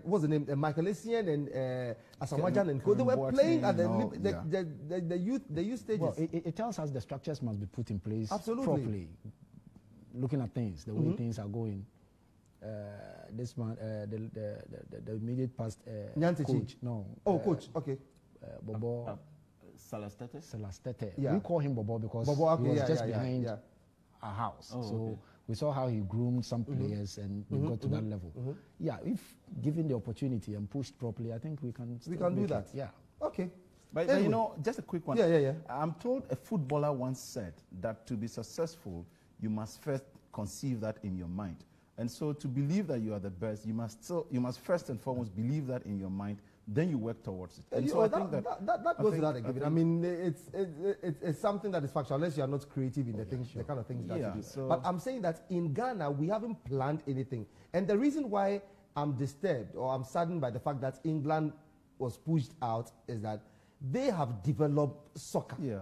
what's the name? Michael Essien and Asamoah Gyan and co. They were playing at the youth stages. Well, it tells us the structures must be put in place properly. Looking at things, the way things are going. This man, the immediate past coach. No. Oh, coach. Okay. Bobo. Salastete. Yeah. We call him Bobo because he was just behind our house. Oh, so we saw how he groomed some players and we got to that level. Yeah, if given the opportunity and pushed properly, I think we can do that. Yeah. Okay. But you know, just a quick one. Yeah. I'm told a footballer once said that to be successful, you must first conceive that in your mind. And so to believe that you are the best, you must first and foremost believe that in your mind, then you work towards it. And so I think that goes without a given. I mean, it's something that is factual, unless you are not creative in the kind of things that you do. So but I'm saying that in Ghana, we haven't planned anything. And the reason why I'm disturbed or I'm saddened by the fact that England was pushed out is that they have developed soccer. Yeah.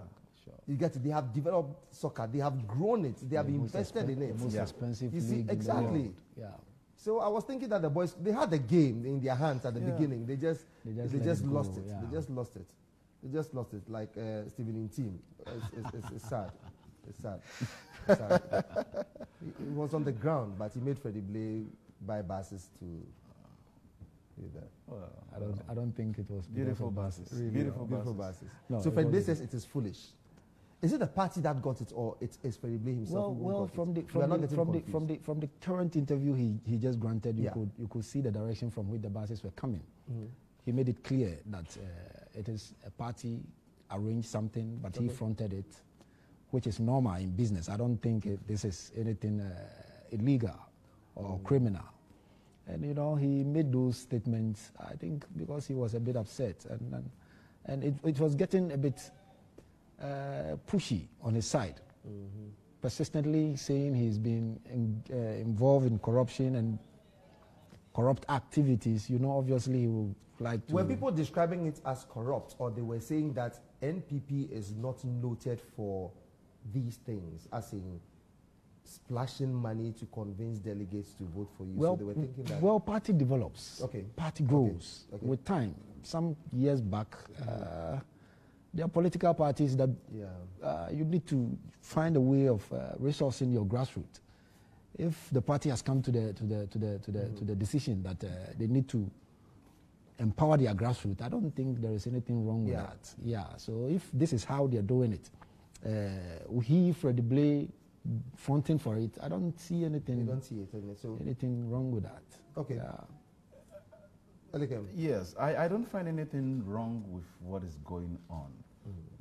You get it? They have developed soccer. They have grown it. They have invested in it. The most expensive league exactly. in the world. Yeah. So I was thinking that the boys, they had the game in their hands at the beginning. They just lost it. Yeah. They just lost it. They just lost it. Like Stephen Intim. It's sad. It's sad. It's sad. He was on the ground, but he made Freddie Blay buy buses to do that. Well, I don't think it was beautiful buses. Really beautiful buses. No, so Freddie Blay says it is foolish. Is it the party that got it, or it's Freddie Blay himself? Well, from the current interview he just granted, you could see the direction from which the buses were coming. He made it clear that it is a party arranged something, but he fronted it, which is normal in business. I don't think this is anything illegal or criminal. And you know, he made those statements, I think, because he was a bit upset, and it was getting a bit pushy on his side, persistently saying he's been involved in corruption and corrupt activities. You know, obviously he would like to... Were people describing it as corrupt, or they were saying that NPP is not noted for these things, as in splashing money to convince delegates to vote for you? Well, so they were thinking that... Well, party develops. Okay. Party grows with time. Some years back, there are political parties that you need to find a way of resourcing your grassroots. If the party has come to the decision that they need to empower their grassroots, I don't think there is anything wrong with that. Yeah. So if this is how they are doing it, Freddie Blay fronting for it, I don't see anything. You don't see it, so anything wrong with that. Okay. Yeah. Yes, I don't find anything wrong with what is going on.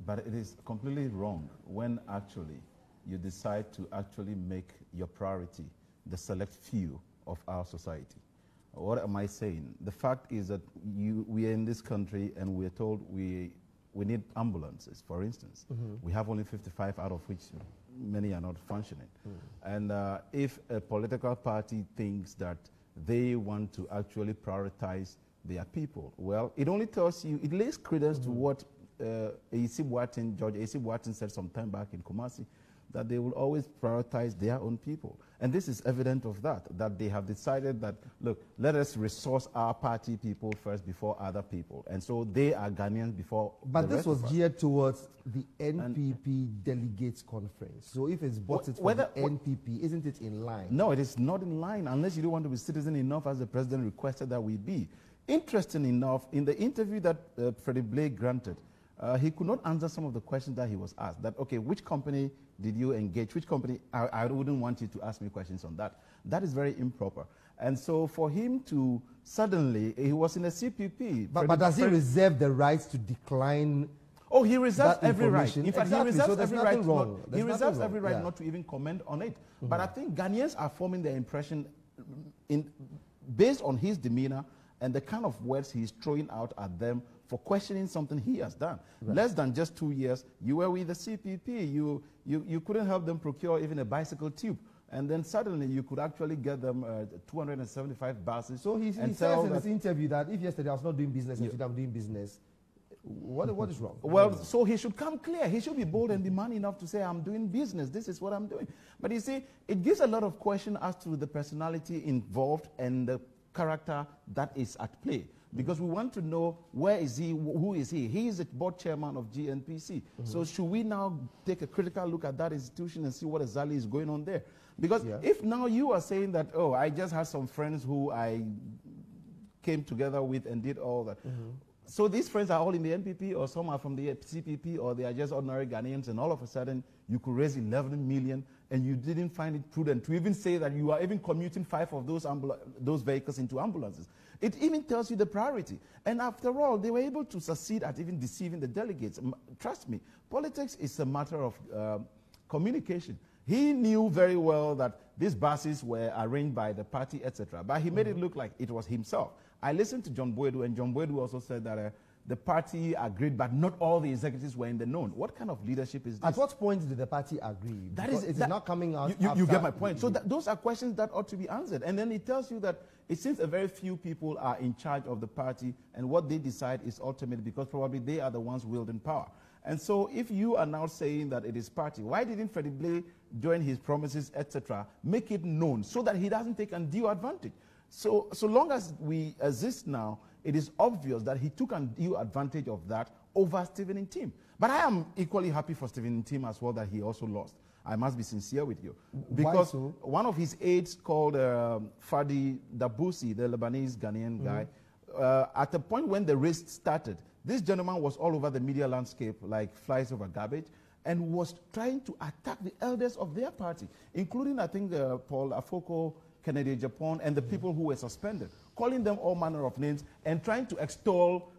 But it is completely wrong when actually you decide to actually make your priority the select few of our society. What am I saying? The fact is that we are in this country and we are told we need ambulances, for instance. We have only 55, out of which many are not functioning. And if a political party thinks that they want to actually prioritize their people, well, it only tells you, it lays credence to what George A.C. Boateng said some time back in Kumasi, that they will always prioritize their own people. And this is evident of that they have decided that, look, let us resource our party people first before other people. And so they are Ghanaians before But this was geared towards the NPP delegates conference. So if it's bought it for the NPP, isn't it in line? No, it is not in line unless you don't want to be citizen enough, as the president requested that we be. Interesting enough, in the interview that Freddie Blay granted, he could not answer some of the questions that he was asked. That, okay, which company did you engage? Which company? I wouldn't want you to ask me questions on that. That is very improper. And so for him to suddenly, he was in a CPP. But does he reserve the right to decline? Oh, he reserves every right. In fact, exactly. he reserves so every right. He reserves every right not to even comment on it. But I think Ghanaians are forming their impression based on his demeanor and the kind of words he's throwing out at them for questioning something he has done. Less than just 2 years, you were with the CPP. You couldn't help them procure even a bicycle tube. And then suddenly you could actually get them 275 buses. So he says in his interview that if yesterday I was not doing business and today I'm doing business, what is wrong? Well, so he should come clear. He should be bold and be man enough to say, I'm doing business. This is what I'm doing. But you see, it gives a lot of question as to the personality involved and the character that is at play. Because we want to know where is he, who is he. He is the board chairman of GNPC. So should we now take a critical look at that institution and see what exactly is going on there? Because if now you are saying that, oh, I just had some friends who I came together with and did all that. So these friends are all in the NPP, or some are from the CPP, or they are just ordinary Ghanaians, and all of a sudden you could raise 11 million and you didn't find it prudent to even say that you are even commuting 5 of those vehicles into ambulances. It even tells you the priority. And after all, they were able to succeed at even deceiving the delegates. Trust me, politics is a matter of communication. He knew very well that these buses were arranged by the party, etc. But he made it look like it was himself. I listened to John Boadu, and John Boadu also said that the party agreed, but not all the executives were in the known. What kind of leadership is this? At what point did the party agree? It is not coming out. You get my point. So those are questions that ought to be answered. And then it tells you that it seems a very few people are in charge of the party, and what they decide is ultimate, because probably they are the ones wielding power. And so if you are now saying that it is party, why didn't Freddie Blayne, during his promises, etc., make it known so that he doesn't take undue advantage? So long as we exist now, it is obvious that he took undue advantage of that over Stephen Ntim. But I am equally happy for Stephen Ntim as well that he also lost. I must be sincere with you. Because one of his aides called Fadi Dabusi, the Lebanese Ghanaian guy, at the point when the race started, this gentleman was all over the media landscape like flies over garbage, and was trying to attack the elders of their party, including, I think, Paul Afoko, Kennedy Japan, and the people who were suspended, calling them all manner of names and trying to extol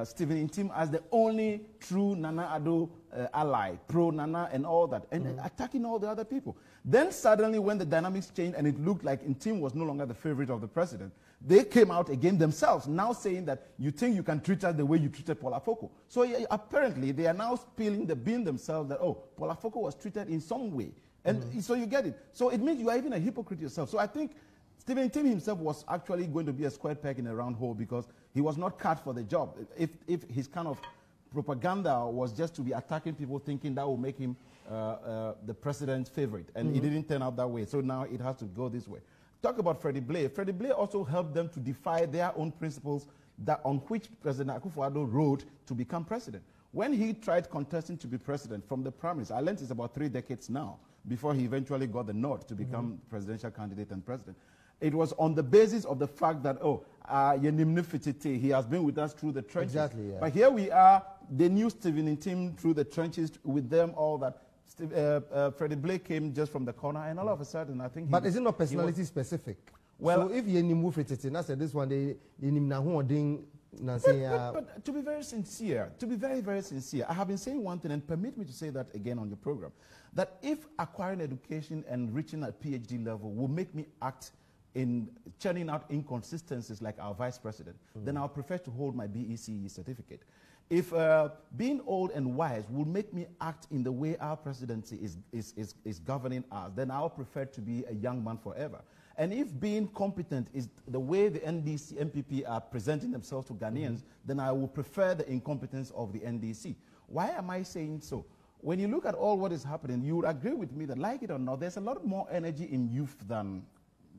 Stephen Ntim as the only true Nana Addo ally, pro-Nana and all that, and attacking all the other people. Then suddenly, when the dynamics changed and it looked like Ntim was no longer the favorite of the president, they came out again themselves, now saying that you think you can treat us the way you treated Paul Afoko. So apparently, they are now spilling the bean themselves that, oh, Paul Afoko was treated in some way. And so you get it. So it means you are even a hypocrite yourself. So I think Stephen Ntim himself was actually going to be a square peg in a round hole, because he was not cut for the job. If his kind of propaganda was just to be attacking people, thinking that will make him the president's favorite. And it didn't turn out that way. So now it has to go this way. Talk about Freddie Blayne. Freddie Blayne also helped them to defy their own principles that on which President Akufo-Addo rode to become president. When he tried contesting to be president from the primaries, I learned it's about 3 decades now, before he eventually got the nod to become presidential candidate and president. It was on the basis of the fact that, he has been with us through the trenches. Exactly, yeah. But here we are, the new Stephen Ntim through the trenches with them, all that. Freddie Blayne came just from the corner, and all of a sudden, I think. But is it not personality specific? Well, so if you move it, I said this one day, but to be very sincere, very sincere, I have been saying one thing, and permit me to say that again on your program, that if acquiring education and reaching a PhD level will make me act in churning out inconsistencies like our vice president, then I'll prefer to hold my BECE certificate. If being old and wise will make me act in the way our presidency is governing us, then I'll prefer to be a young man forever. And if being competent is the way the NDC, MPP are presenting themselves to Ghanaians, then I will prefer the incompetence of the NDC. Why am I saying so? When you look at all what is happening, you would agree with me that, like it or not, there's a lot more energy in youth than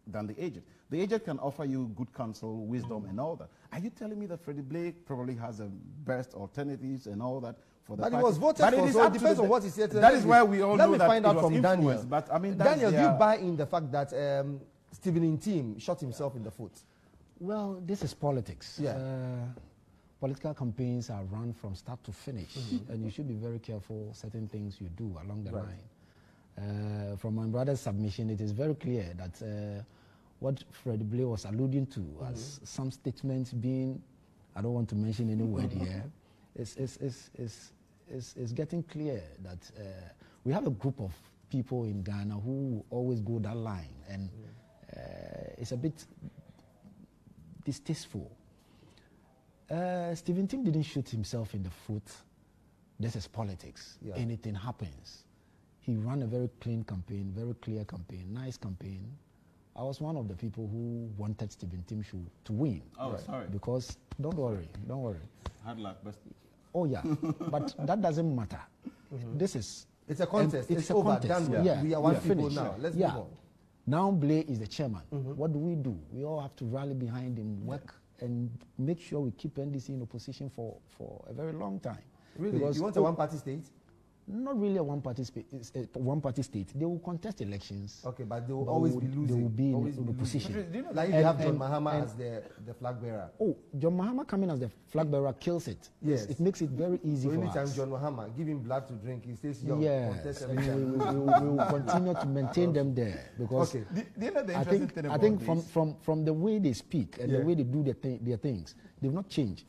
the aged. The aged can offer you good counsel, wisdom, and all that. Are you telling me that Freddie Blayne probably has the best alternatives and all that for the party? But he was voted for, so it depends on what he said. That is why we all know that let me find out from Daniel. But I mean, Daniel, do you buy in the fact that Stephen Ntim shot himself in the foot? Well, this is politics. Yeah. Political campaigns are run from start to finish, and you should be very careful certain things you do along the line. From my brother's submission, it is very clear that what Freddie Blayne was alluding to as some statements being, I don't want to mention any word here, is getting clear that we have a group of people in Ghana who always go that line, and it's a bit distasteful. Stephen Ntim didn't shoot himself in the foot. This is politics. Yeah. Anything happens. He ran a very clean campaign, very clear campaign, nice campaign. I was one of the people who wanted Stephen Ntim to win. Oh, sorry. Because, don't worry. Hard luck, best. Oh, yeah. But that doesn't matter. This is... It's a contest. It's a over. contest. Done. Yeah. We are one people now. Let's move on. Now Blay is the chairman. What do? We all have to rally behind him, work, and make sure we keep NDC in opposition for a very long time. Really? Because you want a one-party state? Not really a one-party state. They will contest elections. Okay, but they will always be losing. They will be in opposition. Do you know, like if you have John Mahama as the flag bearer. Oh, John Mahama coming as the flag bearer kills it. Yes. It makes it very easy for us. Anytime John Mahama, give him blood to drink, he stays young. Yes. We will continue to maintain them there. Because I think from the way they speak and the way they do their things, they've not changed.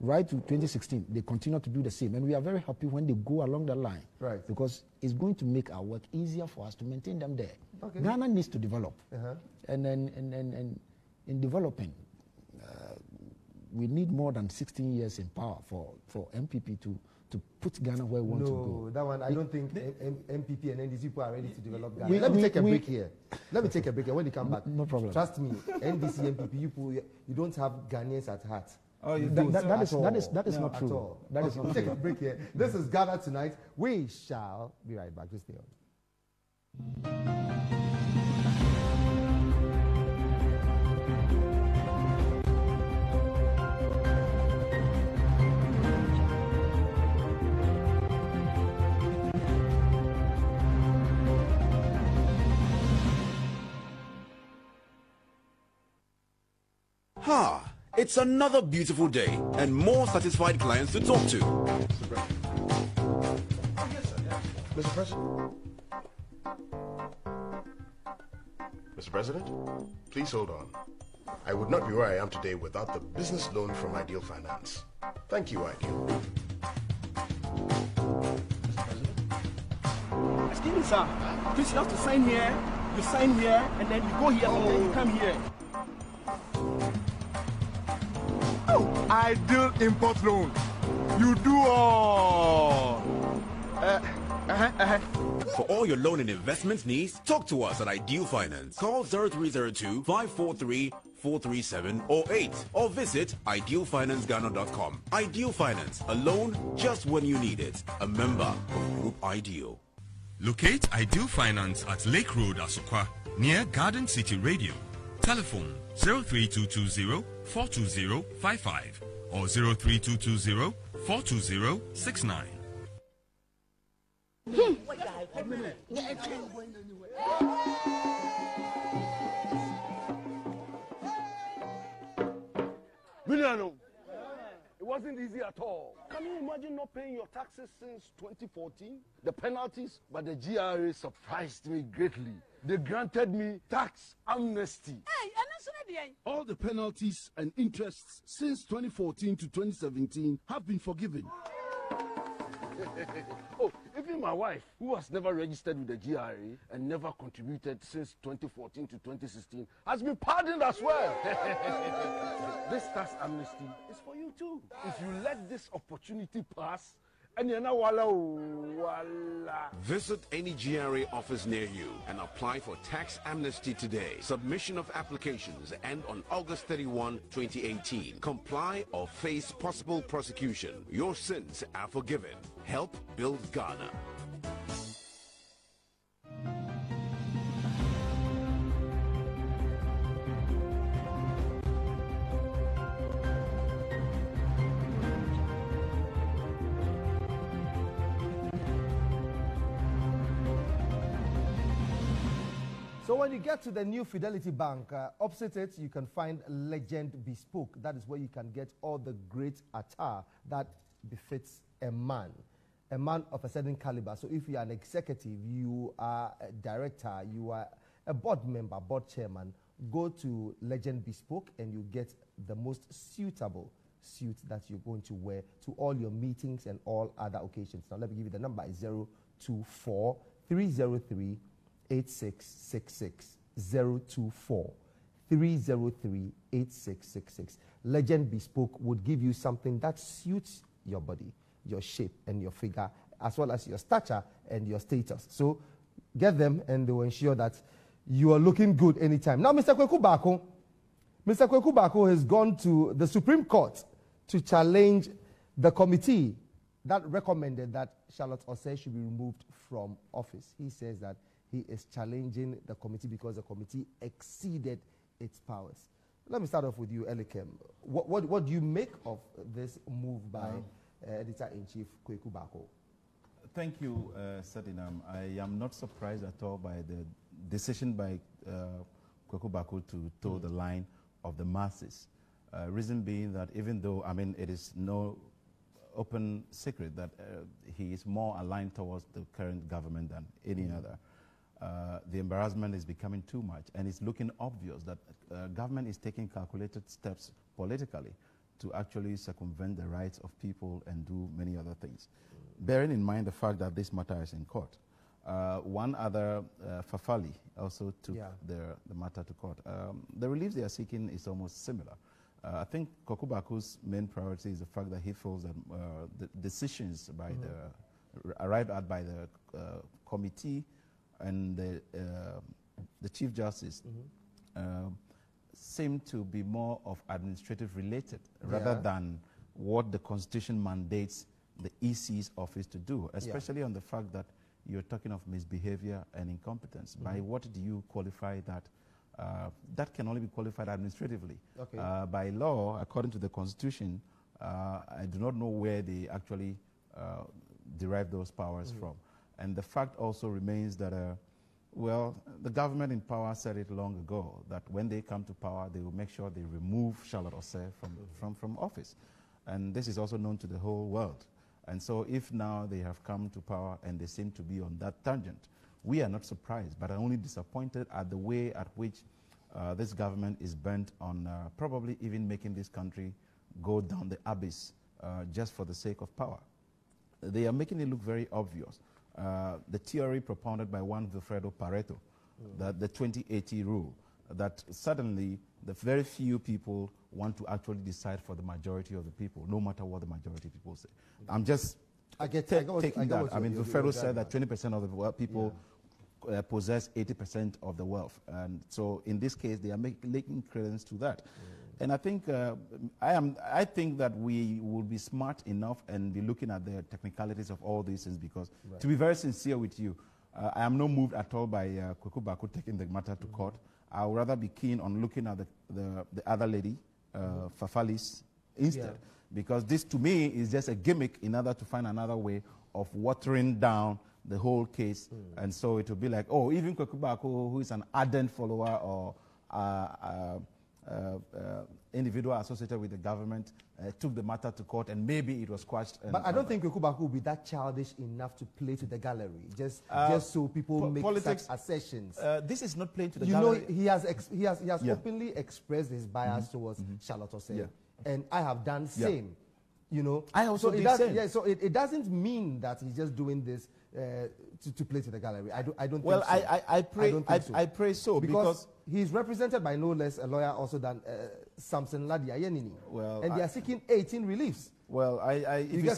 Right to 2016, they continue to do the same. And we are very happy when they go along the line. Right. Because it's going to make our work easier for us to maintain them there. Okay. Ghana needs to develop. And in developing, we need more than 16 years in power for MPP to put Ghana where we want to go. No, that one, I don't think MPP and NDC people are ready to develop Ghana. Let me take a break here. Let me take a break here. When you come back. No problem. Trust me, NDC, MPP, you don't have Ghanaians at heart. Oh, that is not true. That is not true. Take a break here. This is Ghana Tonight. We shall be right back. Just stay on. It's another beautiful day and more satisfied clients to talk to. Mr. President? Mr. President, please hold on. I would not be where I am today without the business loan from Ideal Finance. Thank you, Ideal. Mr. President? Excuse me, sir. Please, you have to sign here, you sign here, and then you go here, and then you come here. Ideal Import Loan. You do all. For all your loan and investment needs, talk to us at Ideal Finance. Call 0302-543-437 or 8 or visit idealfinanceghana.com. Ideal Finance, a loan just when you need it. A member of Group Ideal. Locate Ideal Finance at Lake Road, Asokwa, near Garden City Radio. Telephone 03220-420-55 or 03220-420-69. Miliano, it wasn't easy at all. Can you imagine not paying your taxes since 2014? The penalties, but the GRA surprised me greatly. They granted me tax amnesty. All the penalties and interests since 2014 to 2017 have been forgiven. Oh, even my wife, who has never registered with the GRA and never contributed since 2014 to 2016, has been pardoned as well. This tax amnesty is for you too. If you let this opportunity pass, visit any GRA office near you and apply for tax amnesty today. Submission of applications end on August 31, 2018. Comply or face possible prosecution. Your sins are forgiven. Help build Ghana. So when you get to the new Fidelity Bank, opposite it, you can find Legend Bespoke. That is where you can get all the great attire that befits a man of a certain caliber. So if you are an executive, you are a director, you are a board member, board chairman, go to Legend Bespoke and you get the most suitable suit that you're going to wear to all your meetings and all other occasions. Now let me give you the number. It's 024 303 8666 024 303 8666. Legend Bespoke would give you something that suits your body, your shape, and your figure, as well as your stature and your status. So get them, and they will ensure that you are looking good anytime. Now, Mr. Kweku Bako has gone to the Supreme Court to challenge the committee that recommended that Charlotte Osei should be removed from office. He says that he is challenging the committee because the committee exceeded its powers. Let me start off with you, Elikem. What do you make of this move by Editor-in-Chief Kweku Baako? Thank you, Sadinam. I am not surprised at all by the decision by Kweku Baako to toe the line of the masses. Reason being that even though, I mean, it is no open secret that he is more aligned towards the current government than any other, the embarrassment is becoming too much, and it's looking obvious that government is taking calculated steps politically to actually circumvent the rights of people and do many other things. Bearing in mind the fact that this matter is in court. One other, Fafali, also took the matter to court. The relief they are seeking is almost similar. I think Kweku Baako's main priority is the fact that he feels that the decisions by arrived at by the committee and the Chief Justice seem to be more of administrative related rather than what the Constitution mandates the EC's office to do, especially on the fact that you're talking of misbehavior and incompetence. By what do you qualify that? That can only be qualified administratively. By law, according to the Constitution, I do not know where they actually derive those powers from. And the fact also remains that, well, the government in power said it long ago, that when they come to power, they will make sure they remove Charlotte Osei from office. And this is also known to the whole world. And so if now they have come to power and they seem to be on that tangent, we are not surprised, but are only disappointed at the way at which this government is bent on probably even making this country go down the abyss just for the sake of power. They are making it look very obvious. The theory propounded by one Wilfredo Pareto, that the 2080 rule, that suddenly the very few people want to actually decide for the majority of the people, no matter what the majority of people say. I'm just taking that. I mean, Wilfredo said that 20% of the people possess 80% of the wealth. And so in this case, they are making credence to that. And I think I think that we will be smart enough and be looking at the technicalities of all these things, because to be very sincere with you, I am not moved at all by Kweku Baako taking the matter to court. I would rather be keen on looking at the other lady, Fafali's, instead. Because this, to me, is just a gimmick in order to find another way of watering down the whole case. And so it will be like, oh, even Kweku Baako, who is an ardent follower or individual associated with the government, took the matter to court, and maybe it was quashed. But I don't think Kweku Baako will be that childish enough to play to the gallery, just so people make such assertions. This is not playing to the gallery. You know, he has openly expressed his bias towards Charlotte Osei, and I have done same. You know, I also did same. Yeah, so it doesn't mean that he's just doing this to play to the gallery. I don't. Well, think so. I pray so because he's represented by no less a lawyer also than Samson Ladi Ayenini. Well, and they are seeking 18 reliefs. Well,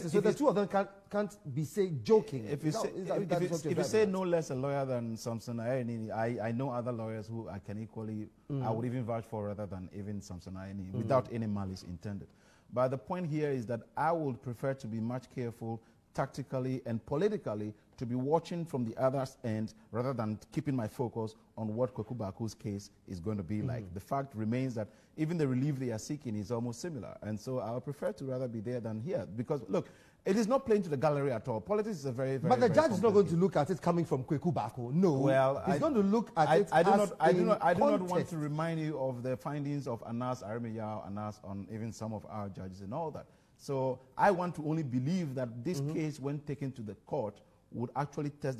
so the two of them can't be joking. If you say no less a lawyer than Samson Ayenini, I know other lawyers who I can equally, I would even vouch for rather than even Samson Ayenini, without any malice intended. But the point here is that I would prefer to be much careful tactically and politically, to be watching from the other end rather than keeping my focus on what Kweku Baako's case is going to be like. The fact remains that even the relief they are seeking is almost similar. And so I would prefer to rather be there than here. Because, look, it is not playing to the gallery at all. Politics is a very, very, but the judge is not going to look at it coming from Kweku Baako. No. Well, he's going to look at it I do not want to remind you of the findings of Anas Arimiyao, Anas on even some of our judges and all that. So I want to only believe that this case, when taken to the court, would actually test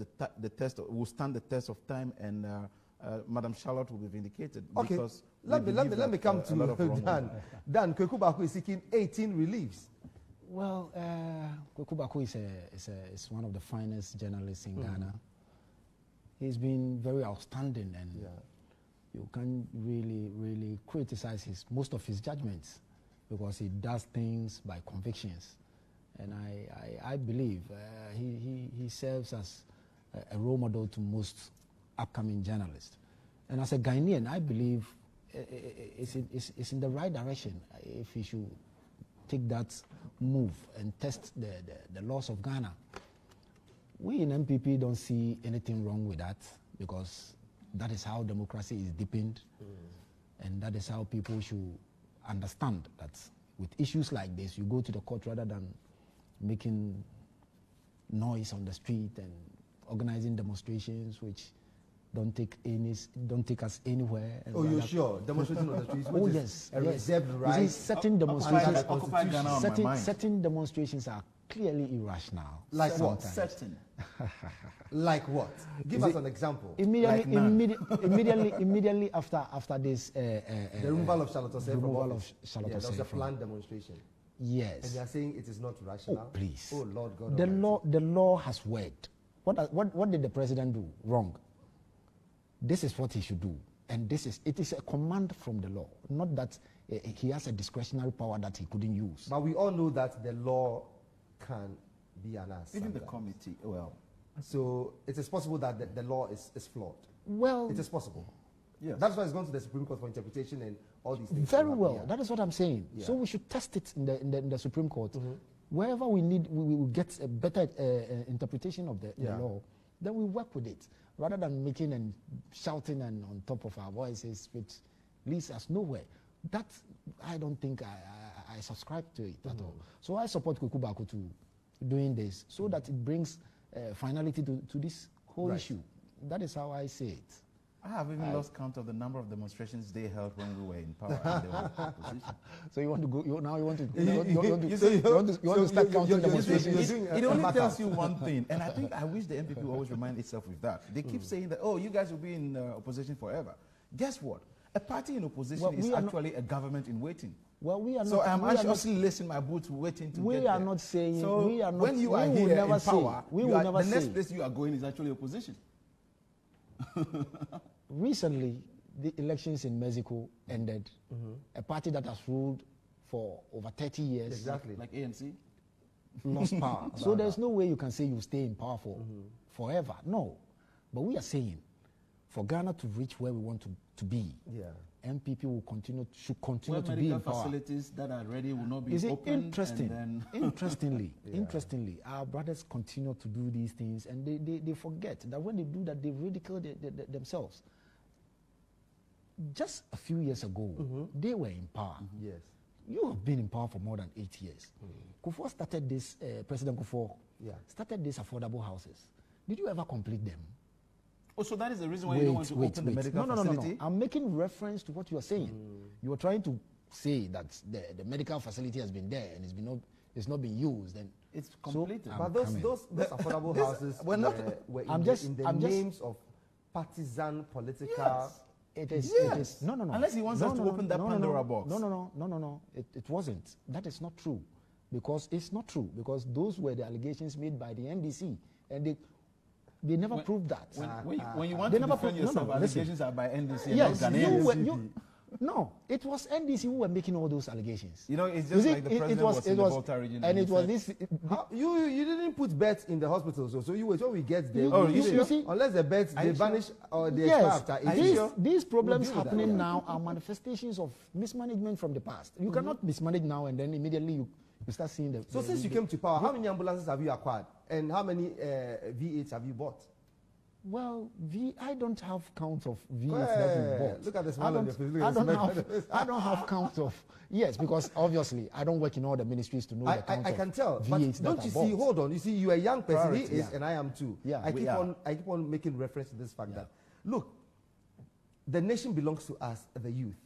will stand the test of time, and Madam Charlotte will be vindicated. Okay, because let me come to Dan. Dan, Kweku Baako is seeking 18 reliefs. Well, Kweku Baako is one of the finest journalists in Ghana. He's been very outstanding, and you can't really criticize most of his judgments, because he does things by convictions. And I believe he serves as a role model to most upcoming journalists. And as a Ghanaian, I believe it's in the right direction if he should take that move and test the laws of Ghana. We in MPP don't see anything wrong with that, because that is how democracy is deepened, and that is how people should understand that with issues like this, you go to the court rather than making noise on the street and organizing demonstrations which don't take us anywhere. Oh, you're sure? Demonstrating on the streets? Oh, yes. Reserved right? You see, certain demonstrations are clearly irrational. Like sometimes. what? Certain. Like what? Give us an example. Immediately after this, the removal of Charlotte Osei. That was a planned demonstration. Yes. And they are saying it is not rational. Oh, please. Oh, Lord God. The law has worked. What did the president do wrong? This is what he should do, and it is a command from the law, not that he has a discretionary power that he couldn't use. But we all know that the law can be an ass. Even the committee, well. So it is possible that the law is flawed. Well, it is possible. Yes. That's why it's gone to the Supreme Court for interpretation and all these things. Very well. That is what I'm saying. Yeah. So we should test it in the Supreme Court. Wherever we will get a better interpretation of the law, then we work with it, rather than making and shouting and on top of our voices, which leads us nowhere. That, I don't think I subscribe to it at all. So I support Kwaku Baako to doing this, so that it brings finality to this whole issue. That is how I see it. I have even lost count of the number of demonstrations they held when we were in power and they were in opposition. So you want to go? You want to start counting demonstrations? It only tells you one thing, and I wish the NPP will always remind itself with that. They keep saying that, oh, you guys will be in opposition forever. Guess what? A party in opposition is actually a government in waiting. Well, we are not. So I'm actually lacing my boots, waiting to get there. We are not saying. So we are not, when you are here in power, the next place you are going is actually opposition. Recently, the elections in Mexico ended. A party that has ruled for over 30 years, like ANC, lost power. So there's no way you can say you stay in power for forever. No, but we are saying, for Ghana to reach where we want to be, NPP should continue to be in power. Facilities that are ready will not be open. Interestingly, our brothers continue to do these things, and they forget that when they do that, they ridicule themselves. Just a few years ago, they were in power. Yes. You have been in power for more than 8 years. Kufuor started this, President Kufuor started these affordable houses. Did you ever complete them? Oh, so that is the reason why you don't want to open the medical facility? No. I'm making reference to what you are saying. You are trying to say that the medical facility has been there and it's not being used. And it's completed. But those affordable houses were in the names of partisan political... Yes. It is. No. Unless he wants us to open that Pandora box. No. It wasn't. That is not true. Because it's not true. Because those were the allegations made by the NDC. And they never proved that. When you want to defend yourself, allegations are by NDC. Yes, no, it was NDC who were making all those allegations. You know, it's just like the president was in the Volta region. And it was this... You didn't put beds in the hospital, so you wait when we get there. You see, unless the beds, they vanish or they expire after. These problems happening now are manifestations of mismanagement from the past. You cannot mismanage now and then immediately you start seeing the... So since you came to power, how many ambulances have you acquired? And how many V8s have you bought? Well, I don't have count of V8s that we bought. Look at the smile on your face. I don't have count of... Yes, because obviously I don't work in all the ministries to know the count I can tell. V8s but don't you see, hold on, you see, you're a young person, he is, and I am too. Yeah, I keep on making reference to this fact that, look, the nation belongs to us, the youth.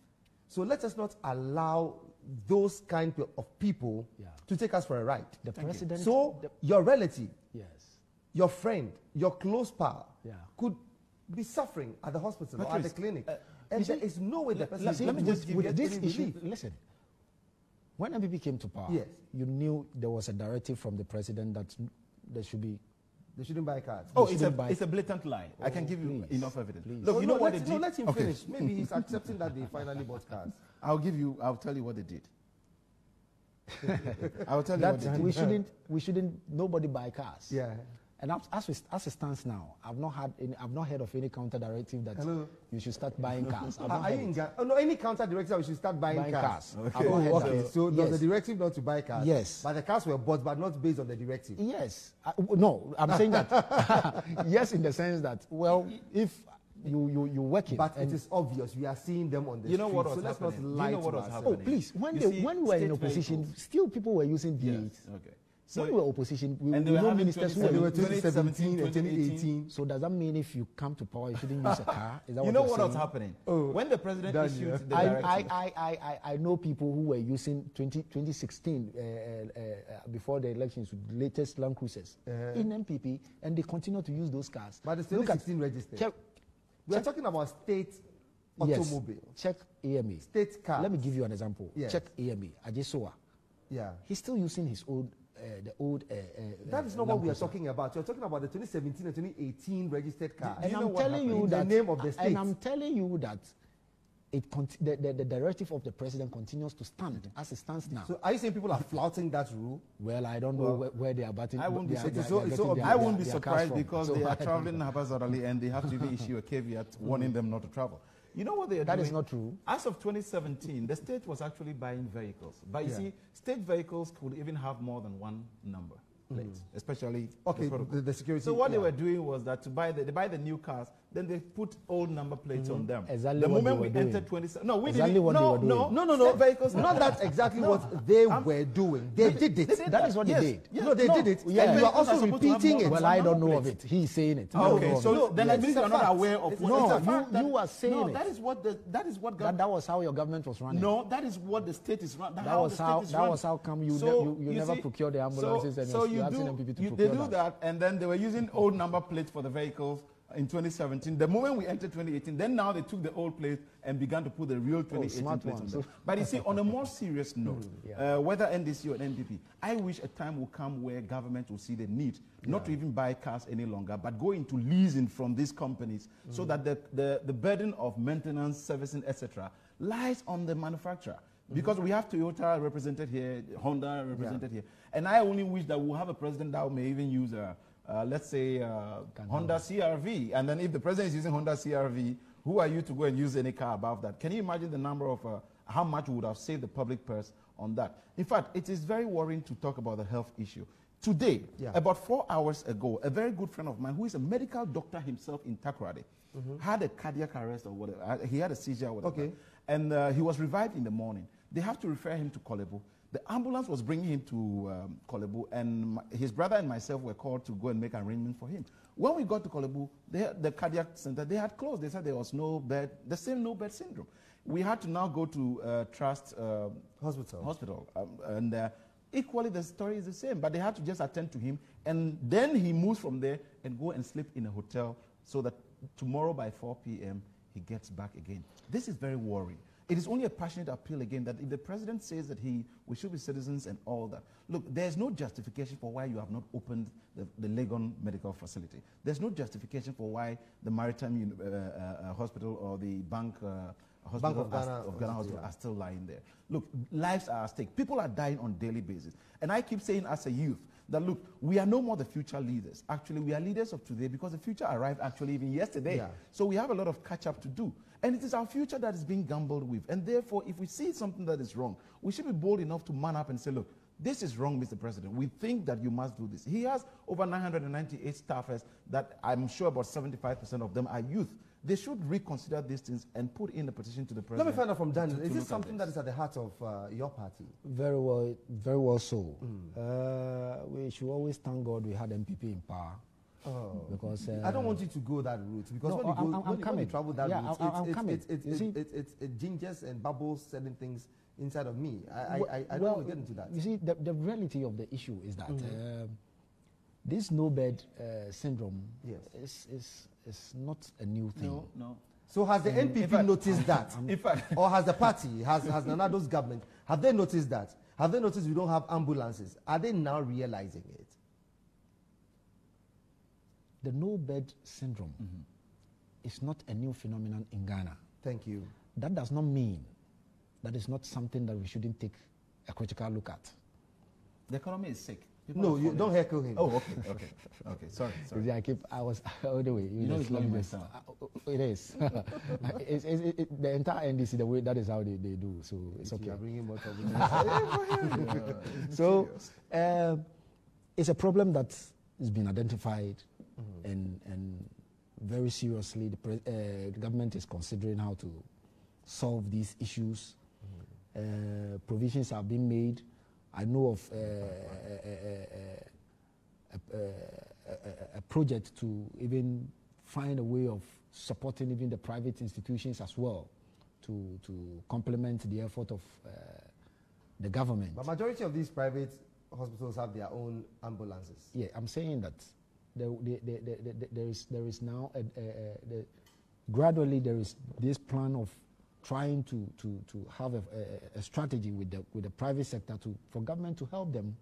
So let us not allow those kind of people to take us for a ride. The president... So your relative, yes, your friend, your close pal could be suffering at the hospital or at the clinic. And there is no way the person... Let me just give you this issue. Listen, when MPP came to power, you knew there was a directive from the president that there should be... They shouldn't buy cars. Oh, it's a blatant lie. I can give you enough evidence. Look, you know what they did? No, let him finish. Maybe he's accepting that they finally bought cars. I'll tell you what they did. I'll tell you what they did. We shouldn't nobody buy cars. Yeah. And as it stands now, I've not heard of any counter directive that you should start buying cars. Any counter directive we should start buying cars. Okay. So there's a directive not to buy cars. Yes. But the cars were bought, but not based on the directive. Yes. No, I'm saying that. Yes, in the sense that, well, if you work it. But it is obvious. We are seeing them on the street. What was happening? Oh, please. When we were in opposition, still people were using V8. Yes. Okay. So when we were opposition, we know ministers who were 2017 and 2018. So does that mean if you come to power, you shouldn't use a car? Is that you know what was happening? When the president issued the directive. I know people who were using 2016 before the elections with the latest Land Cruisers in MPP, and they continue to use those cars. But it's 2016 registered. We are talking about state automobile. Check AMA. State car. Let me give you an example. Yes. Check AMA. Ajesoa. Yeah. He's still using his old. That is not what we are talking about. You're talking about the 2017 and 2018 registered car. And I'm telling you that the name of the state. And I'm telling you that the directive of the president continues to stand as it stands now. So are you saying people are flouting that rule? Well, I don't know where they are batting. I won't be surprised because they are traveling haphazardly and they have to issue a caveat warning them not to travel. You know what they are doing? That is not true. As of 2017, the state was actually buying vehicles. But you see, state vehicles could even have more than one number plate, especially the security. So what they were doing was that they buy the new cars, then they put old number plates on them. Exactly the what moment they we were entered doing. 27, no, we exactly didn't. What they were doing. No. Vehicles. Not that exactly what they were doing. They did it. That is what they did. Yes, no, they did it. Yeah. And you are also repeating it. Well, I don't know of it. He's saying it. Okay, so then at least you are not aware of what you are saying it. No, that is what that was how your government was running. No, that is what the state is running. That was how come you never procure the ambulances and you're asking MPP to procure they do that, and then they were using old number plates for the vehicles in 2017. The moment we entered 2018, then now they took the old plates and began to put the real 2018 plates on them. But you see, on a more serious note, whether NDC or NPP, I wish a time will come where government will see the need not to even buy cars any longer, but go into leasing from these companies so that the burden of maintenance, servicing, etc., lies on the manufacturer. Because we have Toyota represented here, Honda represented here. And I only wish that we'll have a president that may even use let's say, Honda CR-V. And then if the president is using Honda CR-V, who are you to go and use any car above that? Can you imagine the number of how much we would have saved the public purse on that? In fact, it is very worrying to talk about the health issue. Today, about 4 hours ago, a very good friend of mine, who is a medical doctor himself in Takoradi, had a cardiac arrest or whatever. He had a seizure or whatever. Okay. And he was revived in the morning. They have to refer him to Kolebu. The ambulance was bringing him to Kolebu, and his brother and myself were called to go and make arrangements for him. When we got to Kolebu, the cardiac center, they had closed. They said there was no bed, the same no bed syndrome. We had to now go to Trust Hospital. And equally, the story is the same, but they had to just attend to him, and then he moves from there and go and sleep in a hotel so that tomorrow by 4 p.m. he gets back again. This is very worrying. It is only a passionate appeal again that if the president says that we should be citizens and all that, look, there's no justification for why you have not opened the Legon Medical Facility. There's no justification for why the Maritime Hospital or the Bank Hospital of Ghana Hospital are still lying there. Look, lives are at stake. People are dying on a daily basis. And I keep saying as a youth that, look, we are no more the future leaders. Actually, we are leaders of today because the future arrived actually even yesterday. Yeah. So we have a lot of catch-up to do. And it is our future that is being gambled with. And therefore, if we see something that is wrong, we should be bold enough to man up and say, look, this is wrong, Mr. President. We think that you must do this. He has over 998 staffers that I'm sure about 75% of them are youth. They should reconsider these things and put in a petition to the president. Let me find out from Daniel. Is this something that is at the heart of your party? Very well so. We should always thank God we had MPP in power. Oh, because I don't want you to go that route because when you travel that route, it gingers and bubbles certain things inside of me. I don't want to get into that. You see, the reality of the issue is that this no-bed syndrome is not a new thing. No. So has the NPP noticed that? Or has the party, has Nanado's government, have they noticed that? Have they noticed we don't have ambulances? Are they now realizing it? The no-bed syndrome is not a new phenomenon in Ghana. Thank you. That does not mean that it's not something that we shouldn't take a critical look at. The economy is sick. No, you don't heckle him. Oh, okay. Sorry. I was all the way. You know, it's not my style. It is. The entire NDC, the way that is how they do. So it's okay. You are bringing more trouble. So it's a problem that has been identified, and very seriously, the government is considering how to solve these issues. Provisions have been made. I know of a project to even find a way of supporting even the private institutions as well to complement the effort of the government. But majority of these private hospitals have their own ambulances. Yeah, I'm saying that there is now gradually there is this plan of trying to have a strategy with the private sector for government to help them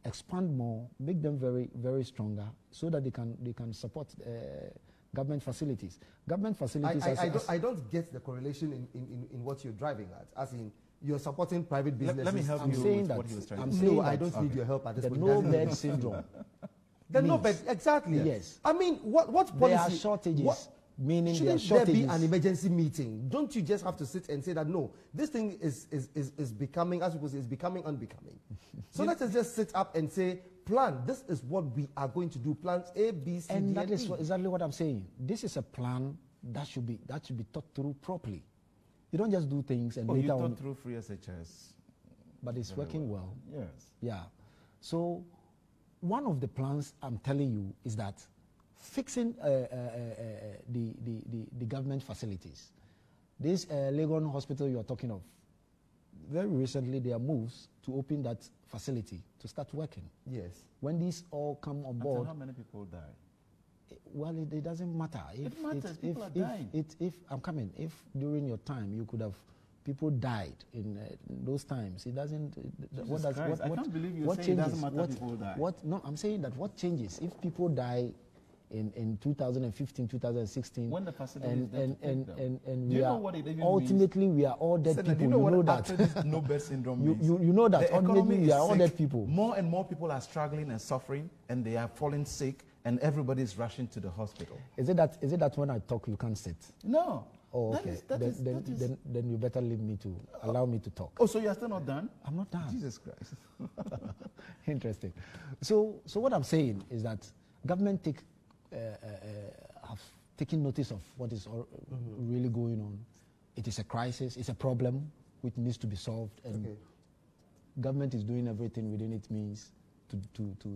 expand more, make them very, very stronger, so that they can support government facilities. Government facilities. I don't get the correlation in what you're driving at, as in you're supporting private businesses. Let me help you with what he was trying to say. No, I don't need your help at this point. The no-bed syndrome. The no-bed, exactly. Yes. I mean, what policy? There are shortages. Meaning shouldn't there be an emergency meeting? Don't you just have to sit and say that no, this thing is becoming, as people say, is becoming unbecoming. So let us just sit up and say, plan. This is what we are going to do. Plans A, B, C, and D, that is exactly what I'm saying. This is a plan that should be thought through properly. You don't just do things and later you on. thought through free SHS. But it's working well. Yes. Yeah. So one of the plans I'm telling you is that fixing the government facilities. This Legon hospital you are talking of, very recently there are moves to open that facility to start working. Yes. When these all come on board. How many people die? Well, it doesn't matter. It matters. People are dying. If during your time you could have people died in those times, it doesn't. I can't believe you say it doesn't matter. People die. No, I'm saying that what changes if people die in 2015, 2016, when the facility and we are ultimately means? We are all dead people. You know that this no-bed syndrome means? You know that ultimately we are all dead people. More and more people are struggling and suffering, and they are falling sick, and everybody is rushing to the hospital. Is it that when I talk you can't sit? No. Oh, okay. Then you better leave me to allow me to talk. Oh, so you are still not done? I'm not done. Jesus Christ. Interesting. So what I'm saying is that government have taken notice of what is really going on. It is a crisis. It's a problem which needs to be solved, and government is doing everything within its means to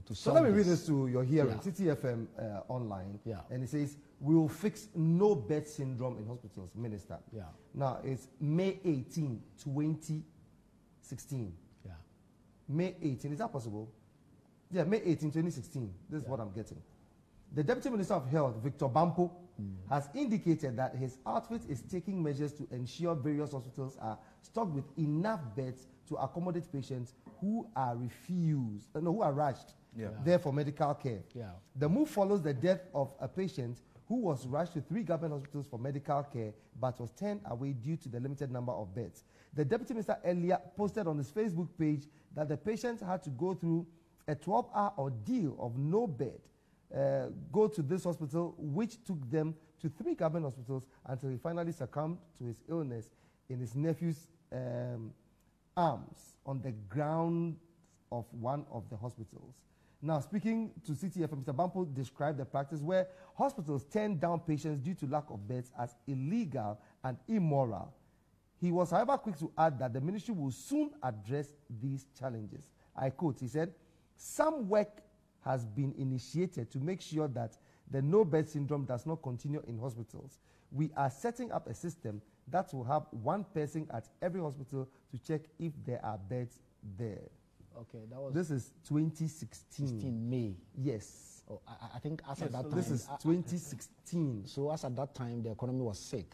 solve. So let me read this to your hearing. City FM online, and it says, "We will fix no-bed syndrome in hospitals, Minister." Yeah. Now it's May 18, 2016. Yeah. May 18. Is that possible? Yeah, May 18, 2016. This is what I'm getting. The Deputy Minister of Health, Victor Bampo, has indicated that his outfit is taking measures to ensure various hospitals are stocked with enough beds to accommodate patients who are rushed there for medical care. Yeah. The move follows the death of a patient who was rushed to 3 government hospitals for medical care but was turned away due to the limited number of beds. The Deputy Minister earlier posted on his Facebook page that the patient had to go through a 12-hour ordeal of no bed, go to this hospital, which took them to 3 government hospitals until he finally succumbed to his illness in his nephew's arms on the ground of one of the hospitals. Now, speaking to CTF, Mr. Bampo described the practice where hospitals turn down patients due to lack of beds as illegal and immoral. He was, however, quick to add that the ministry will soon address these challenges. I quote, he said, "Some work has been initiated to make sure that the no-bed syndrome does not continue in hospitals. We are setting up a system that will have one person at every hospital to check if there are beds there." Okay, that was. This is 2016. 16 May. Yes. Oh, I think as at that time. This is 2016. So as at that time, the economy was sick.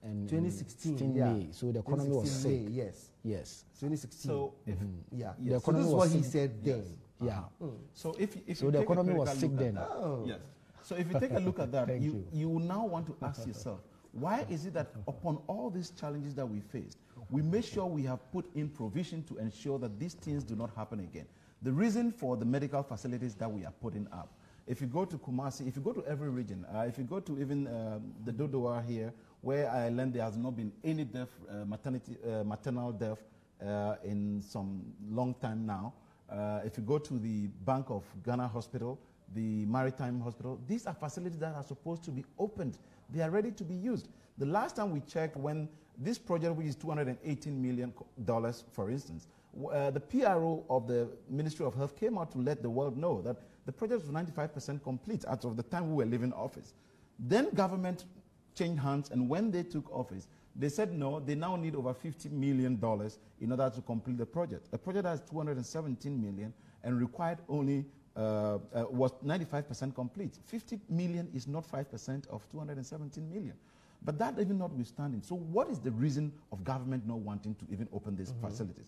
And 2016, May. So the economy was sick. May, yes. Yes. 2016. So if the economy was what sick. he said then. Yeah. So if so the economy was sick then. Yes. So if you take a look at that, you now want to ask yourself, Why is it that upon all these challenges that we faced, we make sure we have put in provision to ensure that these things do not happen again? The reason for the medical facilities that we are putting up, if you go to Kumasi, if you go to every region, if you go to even the Dodowa here, where I learned there has not been any death, maternal death in some long time now. If you go to the Bank of Ghana Hospital, the Maritime Hospital, these are facilities that are supposed to be opened. They are ready to be used. The last time we checked, when this project, which is $218 million, for instance, the PRO of the Ministry of Health came out to let the world know that the project was 95% complete as of the time we were leaving office. Then government changed hands, and when they took office, they said no, they now need over $50 million in order to complete the project. A project that has $217 million and required only, was 95% complete. $50 million is not 5% of $217 million. But that even notwithstanding, so what is the reason of government not wanting to even open these facilities?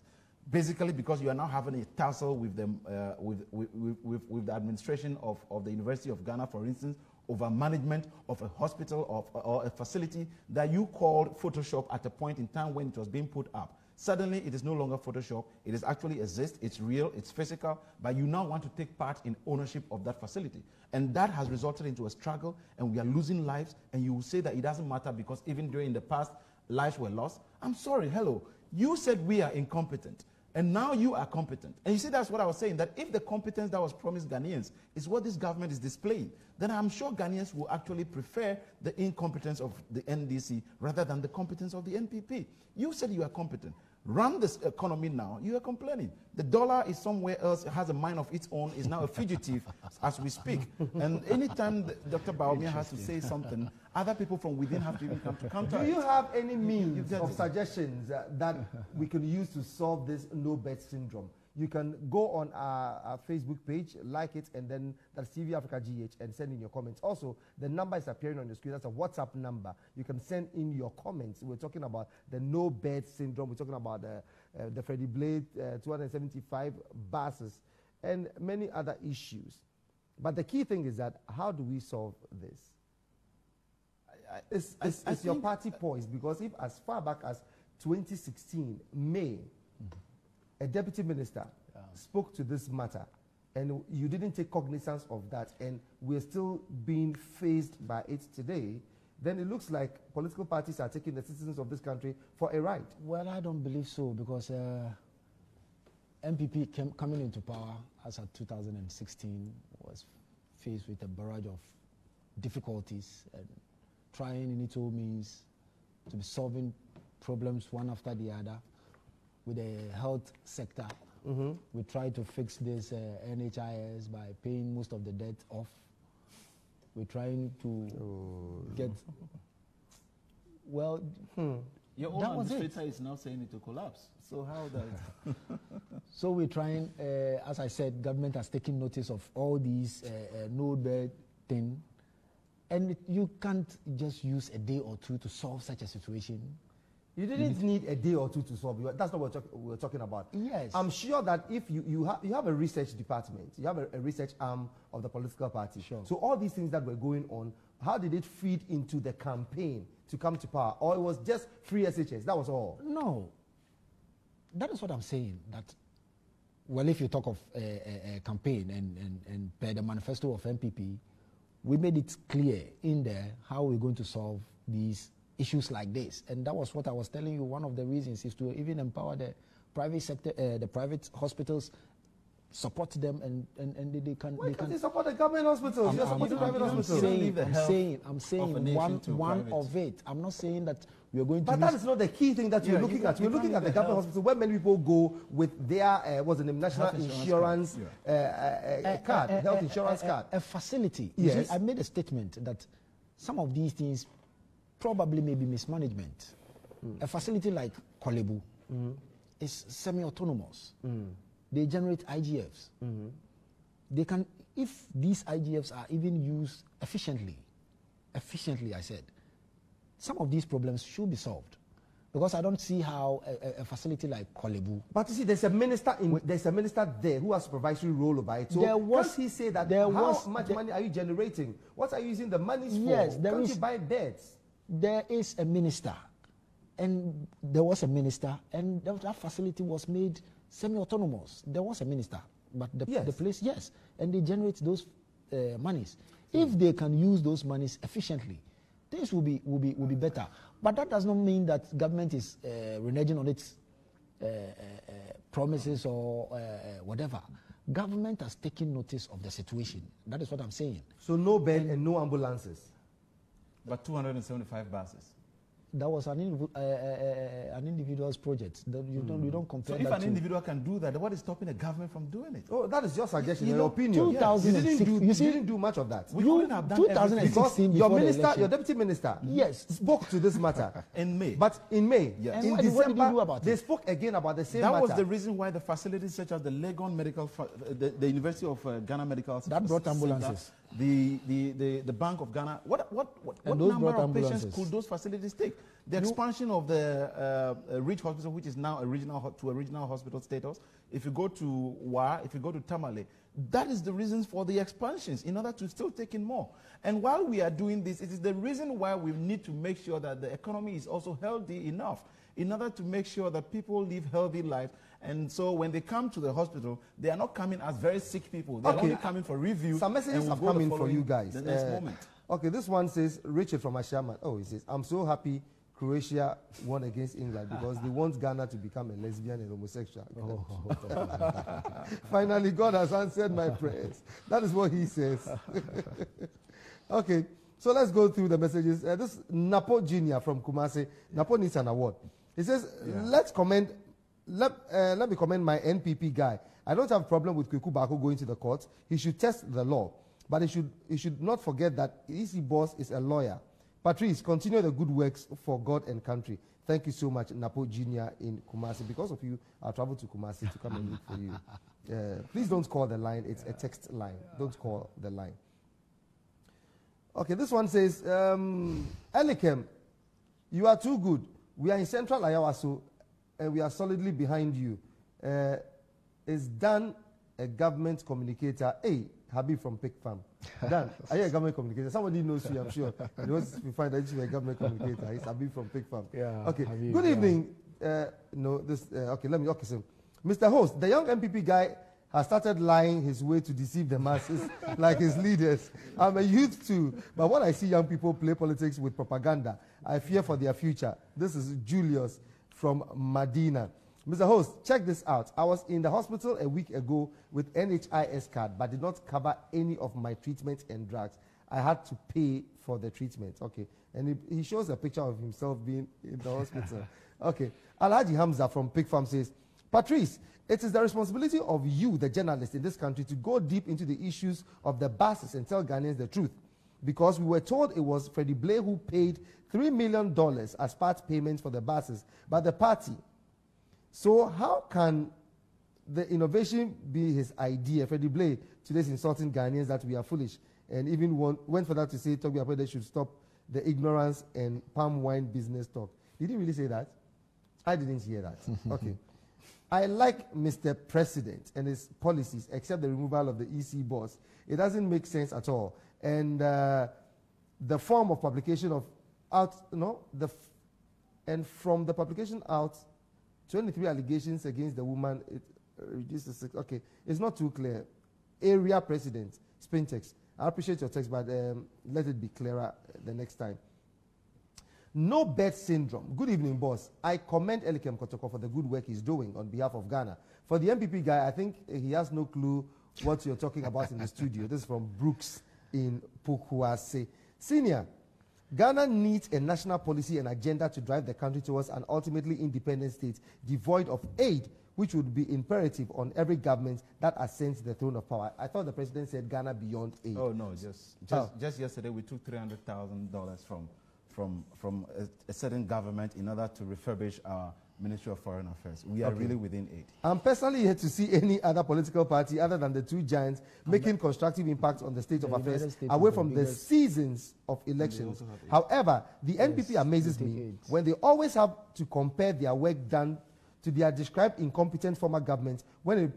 Basically because you are now having a tussle with them, with the administration of the University of Ghana, for instance, over management of a hospital or a facility that you called Photoshop at a point in time when it was being put up. Suddenly, it is no longer Photoshop. It is actually exists. It's real. It's physical. But you now want to take part in ownership of that facility. And that has resulted into a struggle, and we are losing lives. And you will say that it doesn't matter because even during the past, lives were lost. I'm sorry, hello. You said we are incompetent. And now you are competent. And you see, that's what I was saying, that if the competence that was promised Ghanaians is what this government is displaying, then I'm sure Ghanaians will actually prefer the incompetence of the NDC rather than the competence of the NPP. You said you are competent. Run this economy now, you are complaining. The dollar is somewhere else, it has a mind of its own, is now a fugitive as we speak. And anytime Dr. Bawumia has to say something, other people from within have to even come to counter. Do you have any means of suggestions that we can use to solve this no-bet syndrome? You can go on our Facebook page, like it, and then that's TV Africa GH, and send in your comments. Also, the number is appearing on the screen. That's a WhatsApp number. You can send in your comments. We're talking about the no-bet syndrome. We're talking about the Freddie Blade 275 buses and many other issues. But the key thing is that how do we solve this? It's your party poised, because if as far back as 2016, May, a deputy minister spoke to this matter, and you didn't take cognizance of that, and we're still being faced by it today, then it looks like political parties are taking the citizens of this country for a ride. Well, I don't believe so, because MPP coming into power as of 2016 was faced with a barrage of difficulties and trying in its own means to be solving problems one after the other. With the health sector, we tried to fix this NHIS by paying most of the debt off. We're trying to get, well, your own administrator is now saying it will collapse. So how does So we're trying, as I said, government has taken notice of all these no-bet thing, and you can't just use a day or two to solve such a situation. You didn't need a day or two to solve it. That's not what we're talking about. Yes. I'm sure that if you have a research department, you have a research arm of the political party. Sure. So all these things that were going on, how did it feed into the campaign to come to power? Or it was just free SHS, that was all? No. That is what I'm saying. That, well, if you talk of a campaign and per the manifesto of MPP, we made it clear in there how we're going to solve these issues like this. And that was what I was telling you. One of the reasons is to even empower the private sector, the private hospitals, support them, and they can. Why can't they support the government hospitals? You're supporting private hospitals. I'm saying one of it. I'm not saying that we are going to. But that is not the key thing that you're looking at. We're looking at the government hospital where many people go with their what's the name, national insurance card, health insurance card. A facility. Yes. You see, I made a statement that some of these things probably may be mismanagement. A facility like Kolebu is semi-autonomous. They generate IGFs. They can, if these IGFs are even used efficiently, I said, some of these problems should be solved. Because I don't see how a facility like Kolebu. But you see, there's a minister there who has a supervisory role over it. So can't he say that how much money are you generating? What are you using the money for? Yes, can't you buy beds? there is a minister, and there was a minister, and that facility was made semi-autonomous. There was a minister, but the place, yes, and they generate those monies. If they can use those monies efficiently, things will be better. But that does not mean that government is reneging on its promises or whatever. Government has taken notice of the situation. That is what I'm saying. So no bed and no ambulances. But 275 buses. That was an individual's project. You don't compare. So if that an individual can do that, what is stopping the government from doing it? Oh, that is your suggestion, your opinion. 2006, you didn't do much of that. We couldn't have done 2016, your minister, your deputy minister, spoke to this matter in May. But in May, yes. In December, what did you do about they spoke again about the same matter. That was the reason why the facilities such as the Legon Medical, the University of Ghana Medical Center, that brought ambulances. The Bank of Ghana. What number of patients could those facilities take? The expansion of the Ridge Hospital, which is now a regional hospital status. If you go to Wa, if you go to Tamale, that is the reasons for the expansions in order to still take in more. And while we are doing this, it is the reason why we need to make sure that the economy is also healthy enough in order to make sure that people live healthy lives. And so when they come to the hospital, they are not coming as very sick people. They're only coming for review. Some messages have come in for you guys. The next moment. Okay, this one says, Richard from Ashama. Oh, he says, I'm so happy Croatia won against England because they want Ghana to become a lesbian and homosexual. Finally, God has answered my prayers. That is what he says. Okay, so let's go through the messages. This Napo Jr. from Kumasi. Napo needs an award. He says, let me commend my NPP guy. I don't have a problem with Kweku Baako going to the court. He should test the law. But he should not forget that EC boss is a lawyer. Patrice, continue the good works for God and country. Thank you so much, Napo Jr. in Kumasi. Because of you, I'll travel to Kumasi to come and look for you. Please don't call the line. It's a text line. Don't call the line. Okay, this one says, Elikem, you are too good. We are in Central Ayawaso, and we are solidly behind you. Is Dan a government communicator? Hey, Habib from Pig Farm. Dan, are you a government communicator? Somebody knows you, I'm sure. He wants to find that you're a government communicator. He's Habib from Pig Farm. Yeah, okay. Habib, good evening. Okay, so Mr. Host, the young MPP guy has started lying his way to deceive the masses like his leaders. I'm a youth too, but when I see young people play politics with propaganda, I fear for their future. This is Julius from Medina. Mr. Host, check this out. I was in the hospital a week ago with NHIS card, but did not cover any of my treatment and drugs. I had to pay for the treatment. Okay. And he shows a picture of himself being in the hospital. Okay. Alhaji Hamza from Pig Farm says, Patrice, it is the responsibility of you, the journalist in this country, to go deep into the issues of the buses and tell Ghanaians the truth. Because we were told it was Freddie Blay who paid $3 million as part payment for the buses by the party. So how can the innovation be his idea? Freddie Blay today's insulting Ghanaians that we are foolish, and even went further to say Toby Apede should stop the ignorance and palm wine business talk. Did he really say that? I didn't hear that. Okay. I like Mr. President and his policies, except the removal of the EC boss. It doesn't make sense at all. And the form of publication of and from the publication out, 23 allegations against the woman, it reduces 6. Okay, it's not too clear. Area President, Spintex. I appreciate your text, but let it be clearer the next time. No bed syndrome. Good evening, boss. I commend Elikem Kotoko for the good work he's doing on behalf of Ghana. For the MPP guy, I think he has no clue what you're talking about in the studio. This is from Brooks in Pukwase. Senior, Ghana needs a national policy and agenda to drive the country towards an ultimately independent state devoid of aid, which would be imperative on every government that ascends the throne of power. I thought the president said Ghana beyond aid. Oh, no, just yesterday we took $300,000 from a certain government in order to refurbish our Ministry of Foreign Affairs. We are really within aid. I'm personally yet to see any other political party other than the two giants making constructive impacts on the state of affairs away from the seasons of elections. However, the NPP amazes me when they always have to compare their work done to their described incompetent former government when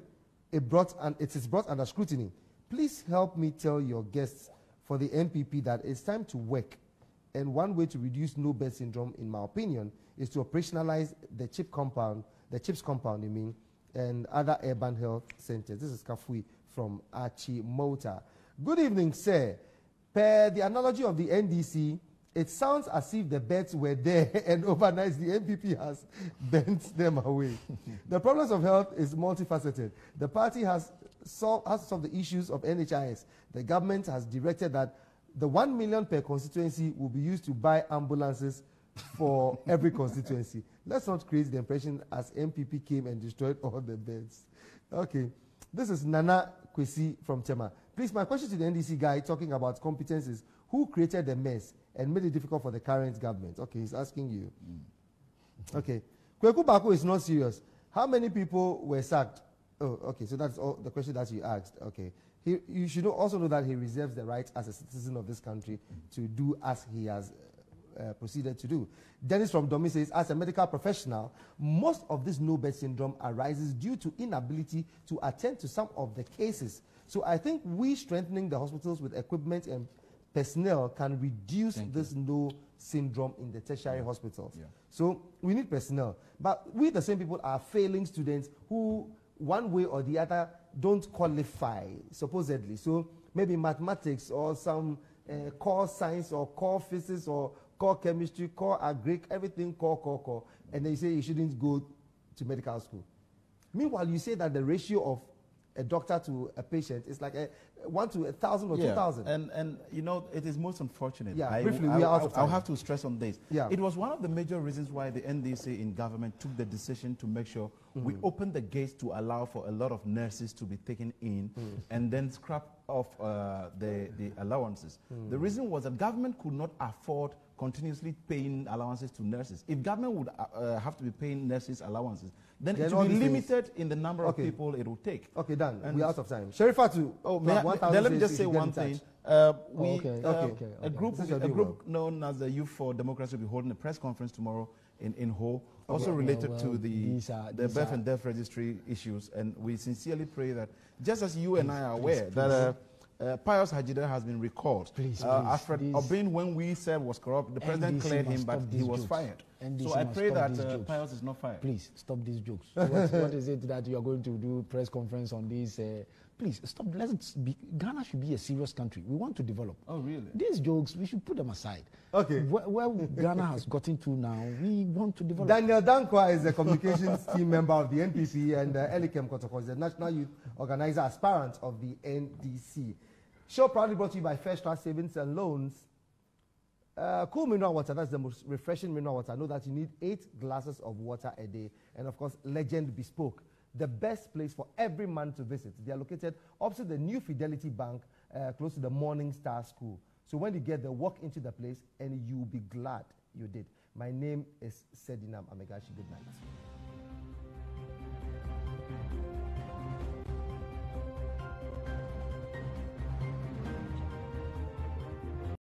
it is brought under scrutiny. Please help me tell your guests for the NPP that it's time to work And one way to reduce no-bed syndrome, in my opinion, is to operationalize the CHIPS compound, and other urban health centers. This is Kafui from Archie Mota. Good evening, sir. Per the analogy of the NDC, it sounds as if the beds were there and overnight the NPP has bent them away. The problems of health is multifaceted. The party has solved the issues of NHIS. The government has directed that the 1 million per constituency will be used to buy ambulances for every constituency. Let's not create the impression as MPP came and destroyed all the beds. Okay, this is Nana Kwesi from Tema. Please, my question to the NDC guy talking about competencies: who created the mess and made it difficult for the current government? Okay, he's asking you. Okay, Kweku Bako is not serious. How many people were sacked? Oh, okay, so that's all the question that you asked. Okay, you should also know that he reserves the right as a citizen of this country to do as he has proceeded to do. Dennis from Domi says, as a medical professional, most of this no-bed syndrome arises due to inability to attend to some of the cases. So I think we strengthening the hospitals with equipment and personnel can reduce this no syndrome in the tertiary hospitals. Yeah. So we need personnel. But we, the same people, are failing students who, one way or the other, don't qualify, supposedly. So maybe mathematics or some core science or core physics or core chemistry, core agric, everything core. And then you say you shouldn't go to medical school. Meanwhile, you say that the ratio of a doctor to a patient is like 1 to 1,000 or 2,000. And you know, it is most unfortunate. Yeah, briefly, we are out of time. I'll have to stress on this. Yeah. It was one of the major reasons why the NDC in government took the decision to make sure we opened the gates to allow for a lot of nurses to be taken in and then scrap off the allowances. The reason was that government could not afford continuously paying allowances to nurses. If government would have to be paying nurses allowances, then it will be limited in the number of people it will take. Okay, done. We're out of time. Sherifatu. Let me just say one thing. A group known as the Youth for Democracy will be holding a press conference tomorrow in Ho, also related to the birth and death registry issues. And we sincerely pray that, just as you and I are aware, that Pius Hajida has been recalled. Alfred Obin, when we said was corrupt, the president cleared him, but he was fired. So I pray that Pius is not fired. Please, stop these jokes. What is it that you are going to do press conference on this? Please, stop. Ghana should be a serious country. We want to develop. Oh, really? These jokes, we should put them aside. Okay. Where Ghana has gotten to now, we want to develop. Daniel Dankwa is a communications team member of the NPP, and Elikem Kotoko is the National Youth Organizer aspirant of the NDC. Show proudly brought to you by First Trust Savings and Loans. Cool mineral water, that's the most refreshing mineral water. I know that you need 8 glasses of water a day. And of course, Legend Bespoke, the best place for every man to visit. They are located opposite the New Fidelity Bank, close to the Morning Star School. So when you get there, walk into the place and you'll be glad you did. My name is Sedinam Amegashi. Good night.